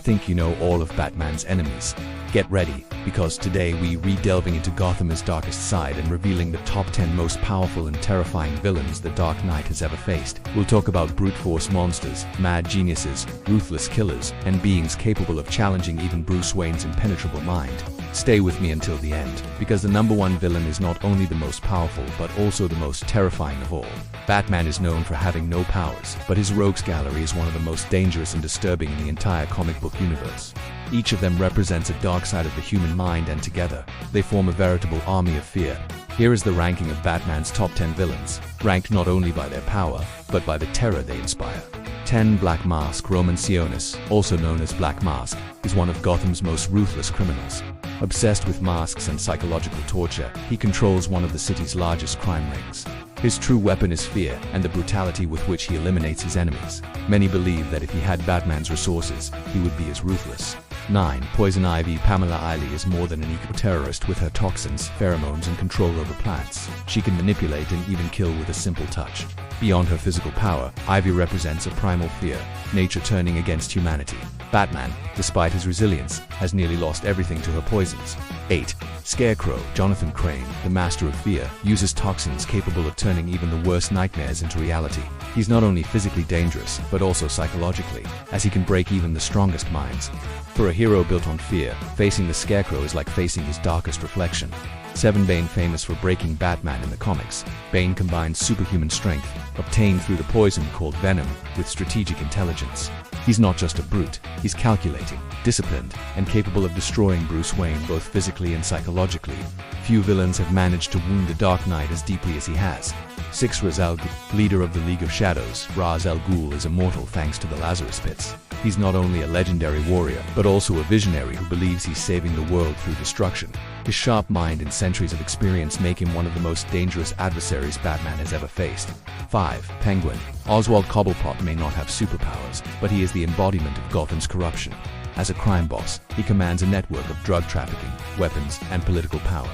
think you know all of Batman's enemies. Get ready, because today we re-delving into Gotham's darkest side and revealing the top 10 most powerful and terrifying villains the Dark Knight has ever faced. We'll talk about brute force monsters, mad geniuses, ruthless killers, and beings capable of challenging even Bruce Wayne's impenetrable mind. Stay with me until the end, because the number one villain is not only the most powerful but also the most terrifying of all. Batman is known for having no powers, but his rogues gallery is one of the most dangerous and disturbing in the entire comic book universe. Each of them represents a dark side of the human mind, and together, they form a veritable army of fear. Here is the ranking of Batman's top 10 villains, ranked not only by their power, but by the terror they inspire. 10. Black Mask. Roman Sionis, also known as Black Mask, is one of Gotham's most ruthless criminals. Obsessed with masks and psychological torture, he controls one of the city's largest crime rings. His true weapon is fear and the brutality with which he eliminates his enemies. Many believe that if he had Batman's resources, he would be as ruthless. 9. Poison Ivy. Pamela Iley is more than an eco-terrorist with her toxins, pheromones, and control over plants. She can manipulate and even kill with a simple touch. Beyond her physical power, Ivy represents a primal fear, nature turning against humanity. Batman, despite his resilience, has nearly lost everything to her poisons. 8. Scarecrow. Jonathan Crane, the master of fear, uses toxins capable of turning even the worst nightmares into reality. He's not only physically dangerous, but also psychologically, as he can break even the strongest minds. For a hero built on fear, facing the Scarecrow is like facing his darkest reflection. 7. Bane. Famous for breaking Batman in the comics, Bane combines superhuman strength, obtained through the poison called venom, with strategic intelligence. He's not just a brute, he's calculating, disciplined, and capable of destroying Bruce Wayne both physically and psychologically. Few villains have managed to wound the Dark Knight as deeply as he has. 6. Ra's al Ghul. Leader of the League of Shadows, Ra's al Ghul is immortal thanks to the Lazarus Pits. He's not only a legendary warrior, but also a visionary who believes he's saving the world through destruction. His sharp mind and centuries of experience make him one of the most dangerous adversaries Batman has ever faced. 5. Penguin. Oswald Cobblepot may not have superpowers, but he is the embodiment of Gotham's corruption. As a crime boss, he commands a network of drug trafficking, weapons, and political power.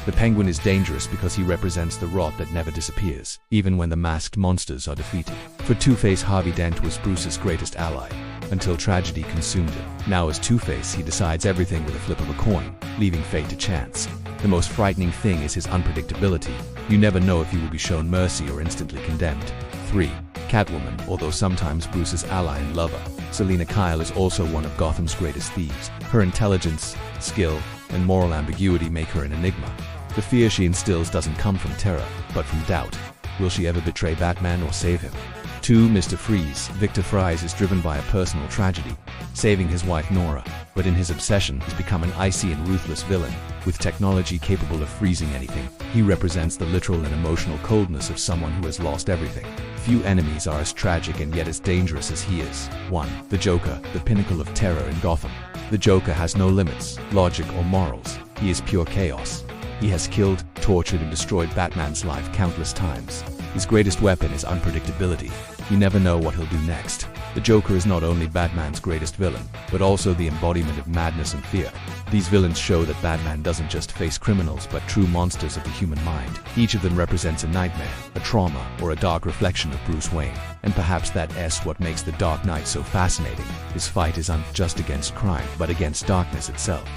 The Penguin is dangerous because he represents the rot that never disappears, even when the masked monsters are defeated. For Two-Face, Harvey Dent was Bruce's greatest ally, until tragedy consumed him. Now as Two-Face, he decides everything with a flip of a coin, leaving fate to chance. The most frightening thing is his unpredictability. You never know if he will be shown mercy or instantly condemned. 3. Catwoman. Although sometimes Bruce's ally and lover, Selina Kyle is also one of Gotham's greatest thieves. Her intelligence, skill, and moral ambiguity make her an enigma. The fear she instills doesn't come from terror, but from doubt. Will she ever betray Batman or save him? 2. Mr. Freeze. Victor Fries is driven by a personal tragedy, saving his wife Nora, but in his obsession he's become an icy and ruthless villain, with technology capable of freezing anything. He represents the literal and emotional coldness of someone who has lost everything. Few enemies are as tragic and yet as dangerous as he is. 1. The Joker. The pinnacle of terror in Gotham. The Joker has no limits, logic, or morals. He is pure chaos. He has killed, tortured, and destroyed Batman's life countless times. His greatest weapon is unpredictability. You never know what he'll do next. The Joker is not only Batman's greatest villain, but also the embodiment of madness and fear. These villains show that Batman doesn't just face criminals but true monsters of the human mind. Each of them represents a nightmare, a trauma, or a dark reflection of Bruce Wayne. And perhaps that's what makes the Dark Knight so fascinating. His fight isn't just against crime, but against darkness itself.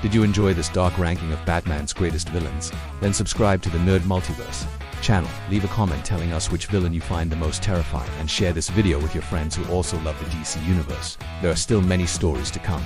Did you enjoy this dark ranking of Batman's greatest villains? Then subscribe to the Nerd Multiverse channel, leave a comment telling us which villain you find the most terrifying, and share this video with your friends who also love the DC universe. There are still many stories to come.